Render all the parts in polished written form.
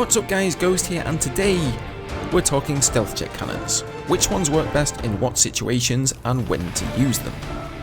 What's up guys, Ghost here, and today we're talking stealth jet cannons. Which ones work best in what situations and when to use them.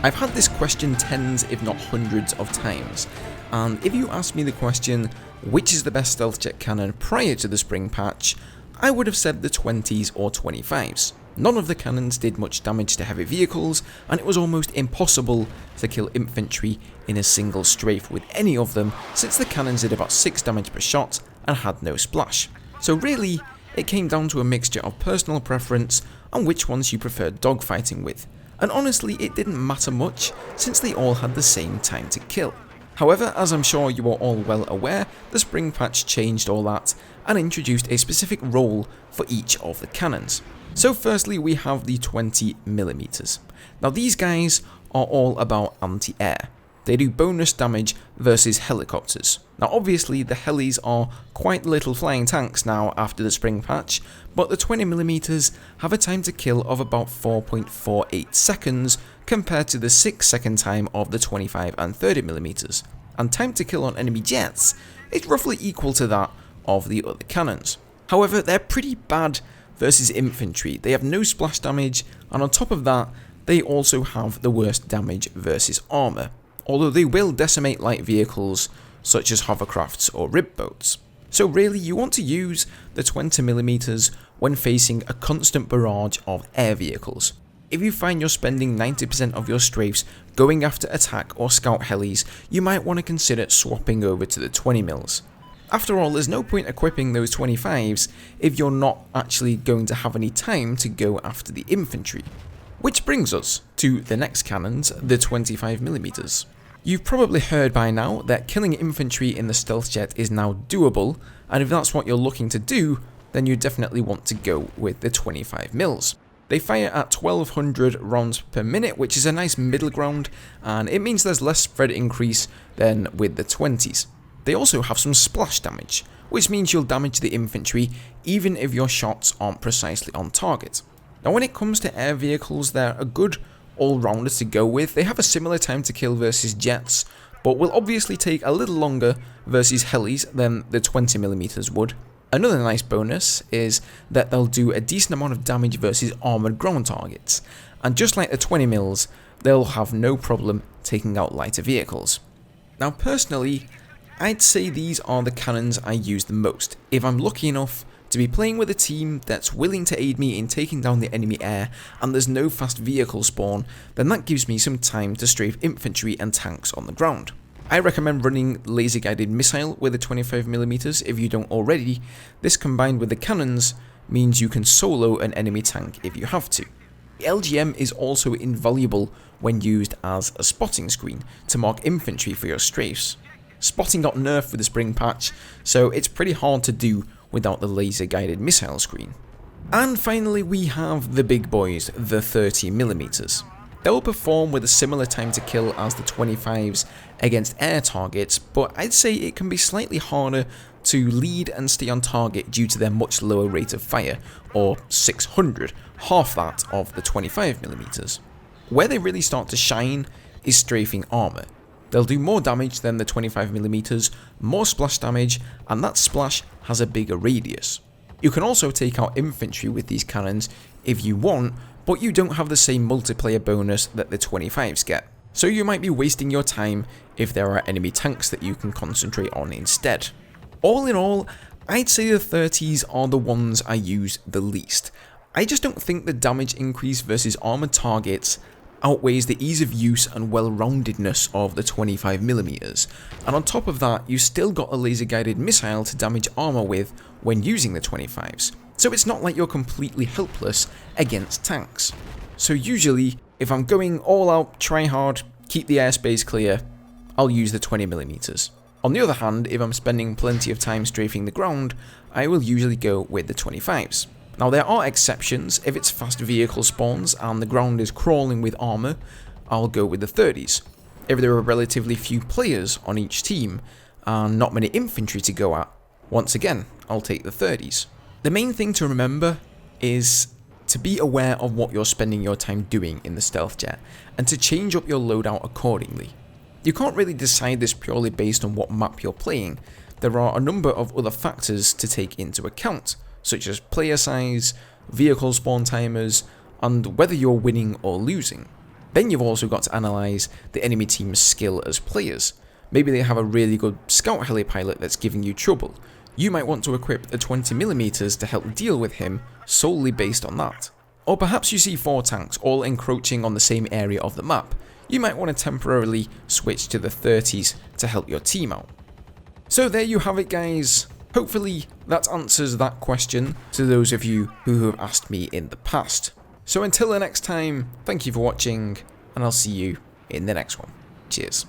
I've had this question tens if not hundreds of times, and if you asked me the question which is the best stealth jet cannon prior to the spring patch, I would have said the 20s or 25s. None of the cannons did much damage to heavy vehicles, and it was almost impossible to kill infantry in a single strafe with any of them, since the cannons did about 6 damage per shot and had no splash. So really, it came down to a mixture of personal preference and which ones you preferred dogfighting with, and honestly it didn't matter much since they all had the same time to kill. However, as I'm sure you are all well aware, the spring patch changed all that and introduced a specific role for each of the cannons. So firstly we have the 20mm. Now these guys are all about anti-air. They do bonus damage versus helicopters. Now obviously the helis are quite little flying tanks now after the spring patch, but the 20mm have a time to kill of about 4.48 seconds compared to the 6-second time of the 25 and 30mm, and time to kill on enemy jets is roughly equal to that of the other cannons. However, they're pretty bad versus infantry. They have no splash damage, and on top of that they also have the worst damage versus armour, although they will decimate light vehicles such as hovercrafts or rib boats. So really you want to use the 20mm when facing a constant barrage of air vehicles. If you find you're spending 90% of your strafes going after attack or scout helis, you might want to consider swapping over to the 20mm. After all, there's no point equipping those 25s if you're not actually going to have any time to go after the infantry. Which brings us to the next cannons, the 25mm. You've probably heard by now that killing infantry in the stealth jet is now doable, and if that's what you're looking to do, then you definitely want to go with the 25mm. They fire at 1200 rounds per minute, which is a nice middle ground, and it means there's less spread increase than with the 20s. They also have some splash damage, which means you'll damage the infantry even if your shots aren't precisely on target. Now when it comes to air vehicles, they're a good all-rounder to go with. They have a similar time to kill versus jets, but will obviously take a little longer versus helis than the 20mm would. Another nice bonus is that they'll do a decent amount of damage versus armoured ground targets, and just like the 20mm, they'll have no problem taking out lighter vehicles. Now personally, I'd say these are the cannons I use the most if I'm lucky enough to be playing with a team that's willing to aid me in taking down the enemy air and there's no fast vehicle spawn. Then that gives me some time to strafe infantry and tanks on the ground. I recommend running laser guided missile with the 25mm if you don't already. This combined with the cannons means you can solo an enemy tank if you have to. The LGM is also invaluable when used as a spotting screen to mark infantry for your strafes. Spotting got nerfed with the spring patch, so it's pretty hard to do without the laser guided missile screen. And finally we have the big boys, the 30mm. They'll perform with a similar time to kill as the 25s against air targets, but I'd say it can be slightly harder to lead and stay on target due to their much lower rate of fire, or 600, half that of the 25mm. Where they really start to shine is strafing armour. They'll do more damage than the 25mm, more splash damage, and that splash has a bigger radius. You can also take out infantry with these cannons if you want, but you don't have the same multiplayer bonus that the 25s get. So you might be wasting your time if there are enemy tanks that you can concentrate on instead. All in all, I'd say the 30s are the ones I use the least. I just don't think the damage increase versus armoured targets outweighs the ease of use and well-roundedness of the 25mm, and on top of that you still got a laser guided missile to damage armour with when using the 25s, so it's not like you're completely helpless against tanks. So usually if I'm going all out, try hard, keep the airspace clear, I'll use the 20mm. On the other hand, if I'm spending plenty of time strafing the ground, I will usually go with the 25s. Now there are exceptions. If it's fast vehicle spawns and the ground is crawling with armour, I'll go with the 30s. If there are relatively few players on each team and not many infantry to go at, once again, I'll take the 30s. The main thing to remember is to be aware of what you're spending your time doing in the stealth jet and to change up your loadout accordingly. You can't really decide this purely based on what map you're playing, there are a number of other factors to take into account, such as player size, vehicle spawn timers, and whether you're winning or losing. Then you've also got to analyse the enemy team's skill as players. Maybe they have a really good scout heli pilot that's giving you trouble. You might want to equip a 20mm to help deal with him solely based on that. Or perhaps you see 4 tanks all encroaching on the same area of the map. You might want to temporarily switch to the 30s to help your team out. So there you have it, guys. Hopefully that answers that question to those of you who have asked me in the past. So until the next time, thank you for watching, and I'll see you in the next one. Cheers.